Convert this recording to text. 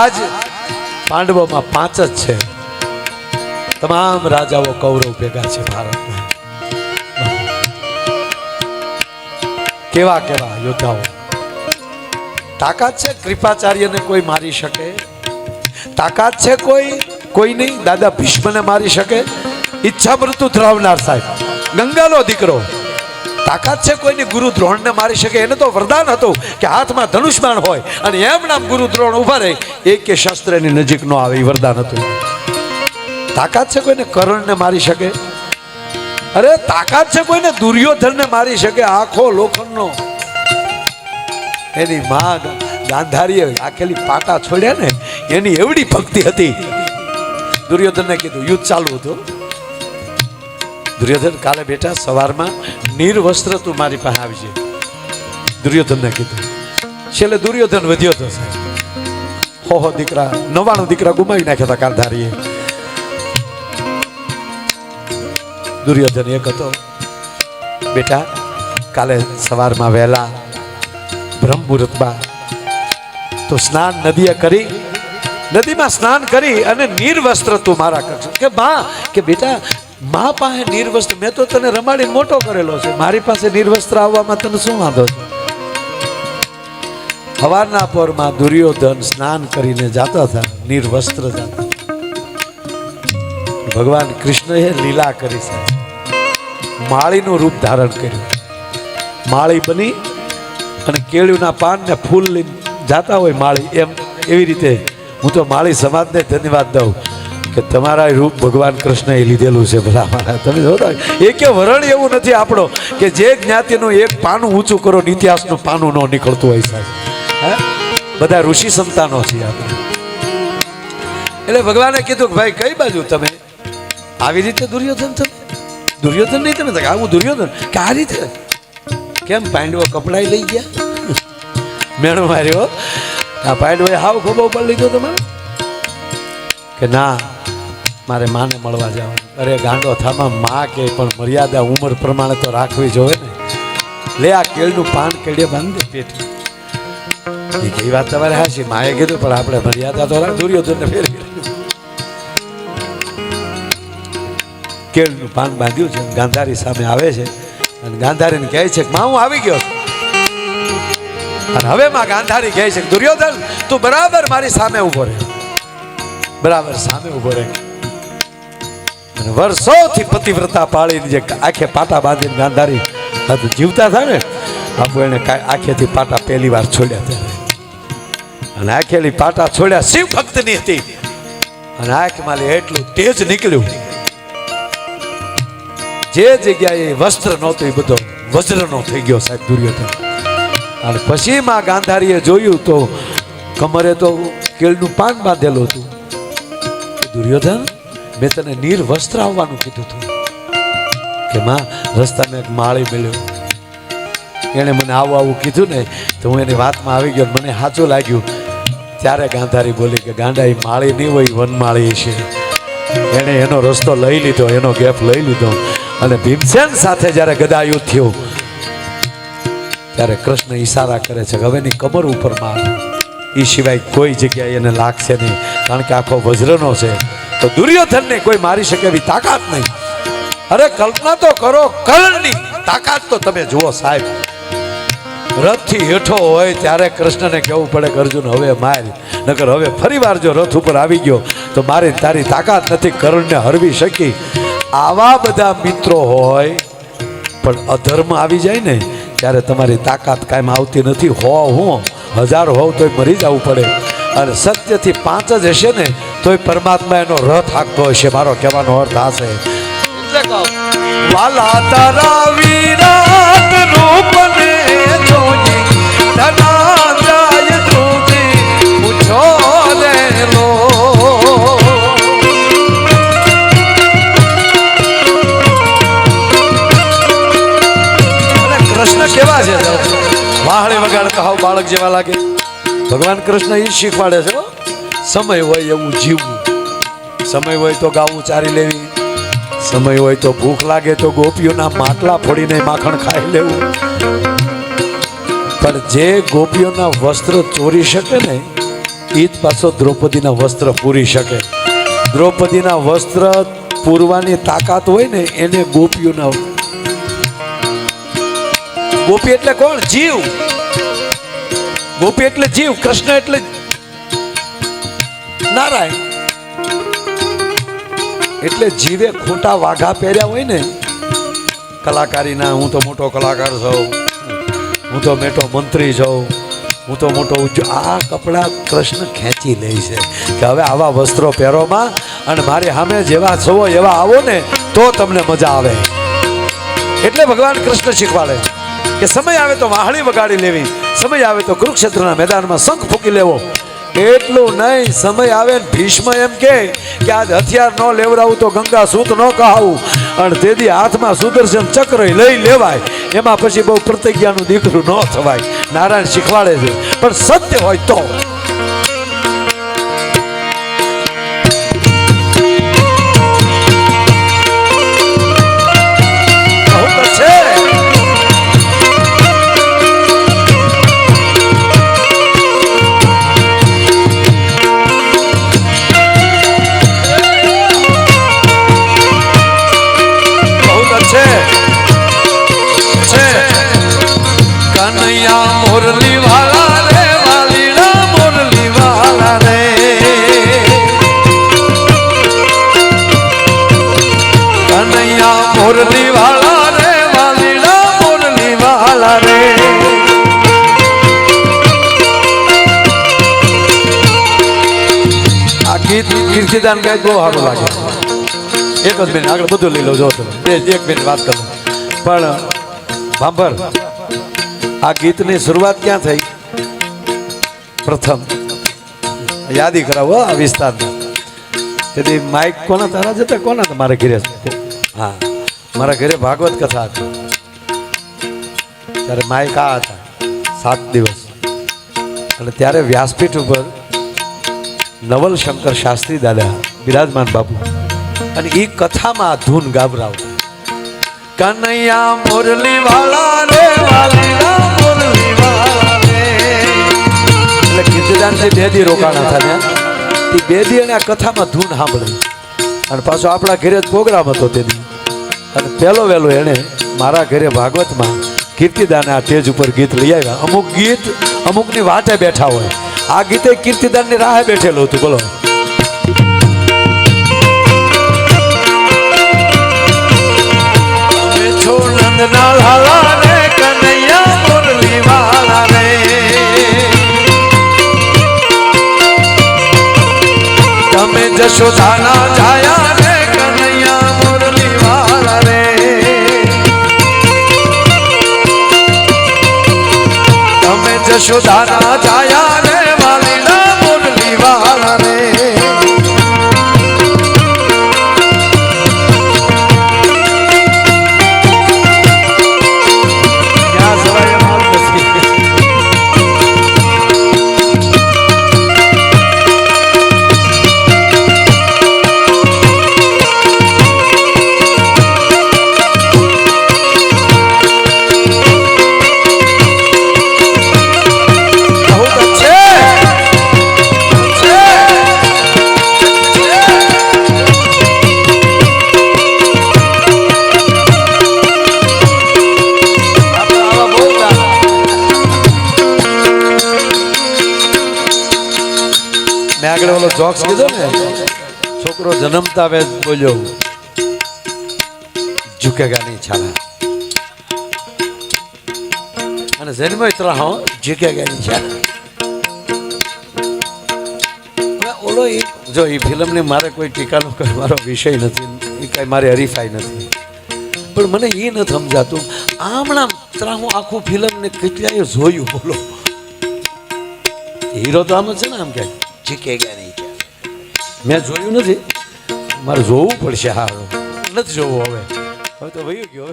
આજ પાંડવોમાં 5 જ છે. તમામ રાજાઓ કૌરવ ભેગા છે ભારતમાં. કેવા કેવા યોદ્ધાઓ. તાકાત છે કૃપાચાર્યને કોઈ મારી શકે? તાકાત છે કોઈ નહીં દાદા ભીષ્મને મારી શકે? ઈચ્છા મૃત્યુ ધરાવનાર સાહેબ ગંગાનો દીકરો. તાકાત છે કોઈને ગુરુ દ્રોણને મારી શકે? એને તો વરદાન હતું કે હાથમાં ધનુષબાણ હોય અને એમ નામ ગુરુ દ્રોણ ઉભા રહે, એક કે શસ્ત્રની નજીક ન આવે, એ વરદાન હતું. તાકાત છે કોઈને કર્ણને મારી શકે? અરે તાકાત છે કોઈને દુર્યોધનને મારી શકે? આખો લોખંડનો એની માં ગાંધારીએ આખેલી પાટા છોડ્યા ને, એની એવડી ભક્તિ હતી. દુર્યોધનને કીધું, યુદ્ધ ચાલુ હતું. દુર્યોધન કાલે બેટા સવારમાં નિર્વસ્ત્ર તું મારી પાસે આવજે. દુર્યોધનને કીધું. છેલ્લે દુર્યોધન વધ્યો હતો સાહેબ. હો દીકરા 99 દીકરા ગુમાવી નાખ્યા હતા ગાંધારીએ. દુર્યોધન એક હતો, બેટા કાલે સવારમાં વહેલા બ્રહ્મ મુહૂર્તમાં તો સ્નાન નદીએ કરી, નદીમાં સ્નાન કરી અને નિર્વસ્ત્ર તું મારા કરશે. કે માં, કે બેટા મા પાસે નિર્વસ્ત્ર, મેં તો તને રમાડીને મોટો કરેલો છે, મારી પાસે નિર્વસ્ત્ર આવવામાં તને શું વાંધો છે? સવારના પોરમાં દુર્યોધન સ્નાન કરીને જતા હતા, નિર્વસ્ત્ર જતા. ભગવાન કૃષ્ણએ લીલા કરી છે, માળીનું રૂપ ધારણ કર્યું. માળી બની અને કેળુના પાન ને ફૂલ લઈને જાતા હોય માળી, એમ એવી રીતે હું તો માળી સમાજને ધન્યવાદ દઉં કે તમારા રૂપ ભગવાન કૃષ્ણએ લીધેલું છે. ભલા મારા તમે જો એકે વરણ એવું નથી આપણો કે જે જ્ઞાતિનું એક પાનું ઊંચું કરો ઇતિહાસનું પાનું ન નીકળતું હોય સાહેબ. હે બધા ઋષિ સંતાનો છીએ આપણે. એટલે ભગવાને કીધું કે ભાઈ કઈ બાજુ તમે આવી રીતે દુર્યોધન, તમે દુર્યોધન નહીં, તમે હું દુર્યોધન કે આ રીતે કેમ? પાંડવો કપડાઈ લઈ ગયા, મેણો માર્યો. આ પાંડવોએ હાવ ખોબો ઉપર લીધો તમારે કે ના મારે માને મળવા જવાનું. અરે ગાંડો થામાં માં કે પણ મર્યાદા ઉંમર પ્રમાણે તો રાખવી જોઈએ ને. લે આ કેળનું પાન કેળે બાંધી દે પેટ. એ વાત તમારે હાશી, માએ કીધું પણ આપણે મર્યાદા તો રાખ. દુર્યોધનને ફેરવી કેળનું પાન બાંધ્યું છે, ગાંધારી સામે આવે છે અને ગાંધારીને કહે છે કે માં હું આવી ગયો છું. અને હવે માં ગાંધારી કહે છે કે દુર્યોધન તું બરાબર મારી સામે ઉભો રહે, બરાબર સામે ઉભો રહે. અને વર્ષોથી પતિવ્રતા પાળીને જે આખે પાટા બાંધીને ગાંધારી જીવતા હતા ને, આપું એને આખેથી પાટા પહેલી વાર છોડ્યા ત્યારે. અને આખેલી પાટા છોડ્યા શિવ ભક્તની હતી અને આંખમાં એટલું તેજ નીકળ્યું. જે જગ્યાએ વસ્ત્ર નહોતું એ બધો વજ્રનો થઈ ગયો સાહેબ દુર્યોધન. અને પછી માં ગાંધારીએ જોયું તો કમરે તો કેળનું પાન બાંધેલું હતું. દુર્યોધન મેં તને નિર્વસ્ત્ર આવવાનું કીધું હતું. કે માં રસ્તામાં એક માળી મળ્યો, એણે મને આવું કીધું ને તો હું એની વાતમાં આવી ગયો, મને સાચું લાગ્યું. ત્યારે ગાંધારી બોલી કે ગાંડા એ માળી નહીં હોય, વનમાળી છે. એણે એનો રસ્તો લઈ લીધો, એનો ગેપ લઈ લીધો. અને ભીમસેન સાથે જ્યારે ગદા યુદ્ધ થયું ત્યારે કૃષ્ણ ઈશારા કરે છે કે હવેની કમર ઉપર માર, એ સિવાય કોઈ જગ્યાએ એને લાગશે નહીં, કારણ કે આખો વજ્રનો છે. તો દુર્યોધનને કોઈ મારી શકે એવી તાકાત નહીં. અરે કલ્પના તો કરો, કર્ણની તાકાત તો તમે જુઓ સાહેબ. રથથી હેઠો હોય ત્યારે કૃષ્ણને કહેવું પડે કે અર્જુન હવે માર, નકર હવે ફરી વાર જો રથ ઉપર આવી ગયો તો મારી તારી તાકાત નથી કર્ણને હરવી શકી. આવા બધા મિત્રો હોય પણ અધર્મ આવી જાય ને ત્યારે તમારી તાકાત કાયમ આવતી નથી. હું 1000 હોવ તોય મરી જવું પડે. અને સત્યથી 5 જ હશે ને તોય પરમાત્મા એનો રથ હાંકતો હશે. મારો કહેવાનો અર્થ આ છે, વાલા તારા વિરાટ રૂપને જોઈ ધનાંજય ધ્રુજી પૂછો લેલો. કૃષ્ણ કેવા છે? વાહળી વગાડતા હાવ બાળક જેવા લાગે. ભગવાન કૃષ્ણ એ શીખવાડે છે, સમય હોય એવું જીવવું, સમય હોય તો ગાવું ચારી લેવી, સમય હોય તો ભૂખ લાગે તો ગોપીઓના માટલા ફોડીને માખણ ખાઈ લેવું. પણ જે ગોપીઓના વસ્ત્ર ચોરી શકે ને એ જ પાછો દ્રૌપદીના વસ્ત્ર પૂરી શકે. દ્રૌપદીના વસ્ત્ર પૂરવાની તાકાત હોય ને એને ગોપીઓના. ગોપી એટલે કોણ? જીવ. ગોપી એટલે જીવ. કૃષ્ણ એટલે નારાયણ. એટલે જીવે ખોટા વાઘા પહેર્યા હોય ને કલાકારીના, હું તો મોટો કલાકાર છું, હું તો મોટો મંત્રી છું, હું તો મોટો આ કપડાં કૃષ્ણ ખેંચી લે છે કે હવે આવા વસ્ત્રો પહેરોમાં અને મારી સામે જેવા છો એવા આવો ને તો તમને મજા આવે. એટલે ભગવાન કૃષ્ણ શીખવાડે કે સમય આવે તો વાહણી વગાડી લેવી, સમય આવે તો કુરુક્ષેત્રના મેદાનમાં શંખ ફૂંકી લેવો. એટલું નહીં, સમય આવે ને ભીષ્મ એમ કે આજ હથિયાર ન લેવડાવું તો ગંગા સૂત ન કહાવું, અને તેથી હાથમાં સુદર્શન ચક્ર લઈ લેવાય. એમાં પછી બહુ પ્રતિજ્ઞાનું દીકરું ન થવાય. નારાયણ શીખવાડે છે, પણ સત્ય હોય તો. मुरली वाला रे वालीड़ा मुरली वाला रे, कन्हैया मुरली वाला रे वालीड़ा मुरली वाला रे. આ ગીત કીર્તિદાન ગાય બહુ સારું લાગે. એક જ મિનિટ આગળ બધું લઈ લો. જો તમે એક મિનિટ વાત કરો. પણ ભાંભર, આ ગીતની શરૂઆત ક્યાં થઈ? પ્રથમ યાદી કરાવો આ વિસ્તારમાં. તેથી માઇક કોના તારા જતા કોના તમારા ઘરે? હા, મારા ઘરે ભાગવત કથા હતી ત્યારે માઇક આ હતા 7 દિવસ. અને ત્યારે વ્યાસપીઠ ઉપર નવલ શંકર શાસ્ત્રી દાદા બિરાજમાન બાપુ, અને એ કથામાં ધૂન ગાવરાવતા. कन्हैया मुरली वाला रे वालीड़ा मुरली वाला रे. એટલે કીર્તિદાનથી 2 દી રોકાણા હતા ને તે 2 દી અને આ કથામાં ધૂન સાંભળી. અને પાછો આપણા ઘરે જ પ્રોગ્રામ હતો તે દી. અને પહેલો વહેલો એણે મારા ઘરે ભાગવતમાં કીર્તિદાને આ સ્ટેજ ઉપર ગીત લઈ આવ્યા. અમુક ગીત અમુકની વાટે બેઠા હોય. આ ગીતે કીર્તિદાનની રાહે બેઠેલું હતું. બોલો. नंदना लाला रे कन्हैया मुरली वाला रे, તમે જશોદાના જાયા રે કન્હૈયા મુરલી વાલા રે, તમે જશોદાના જાયા રે વાલીડા મુરલી વાલા રે. મેં આગળ ઓલો જોક્સ કીધો ને, છોકરો જન્મતા વેદ બોલ્યો ઝુકેગા નહીં છાલા, અને જન્મ ઇતરા હો ઝુકેગા નહીં છાલા. ઓલો જો એ ફિલ્મની મારે કોઈ ટીકાનો કોઈ મારો વિષય નથી, એ કાંઈ મારી હરીફાઈ નથી, પણ મને એ નથી સમજાતું આમણામ હું આખું ફિલ્મને કેટલાય જોયું. બોલો, હીરો તો આમ જ છે ને, આમ ક્યાંક ઝુકેગા નહીં. મેં જોયું નથી, મારે જોવું પડશે. હા, નથી જોવું. હવે તો વયું ગયો.